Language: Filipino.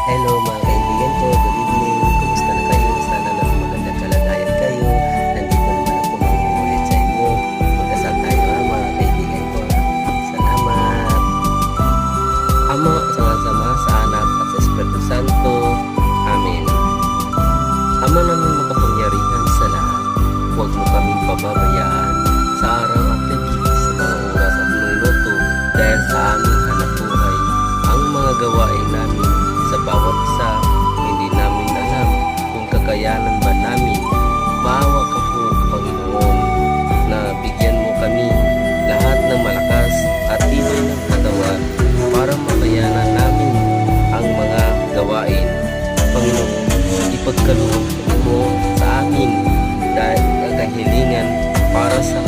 Hello mga kaibigan ko, good evening. Kumusta na kayo? Sana nasa magandang kalagayan kayo. Nandito naman ako mangungulit sa inyo. Magdasal tayo mga kaibigan ko. Salamat. Ama, sama-sama sa Anak at sa Espiritu Santo. Amen. Ama namin makapangyarihan sa lahat, huwag mo kaming pababayaan sa araw at gabi, sa mga oras at minuto, dahil sa aming hanap buhay, ang mga gawain namin sa bawat isa, hindi namin alam kung kakayanan ba namin. Maawa ka po, Panginoon, na bigyan mo kami lahat ng malakas at tibay ng katawan para makayanan namin ang mga gawain. Panginoon, ipagkaloob mo sa amin dahil ang kahilingan para sa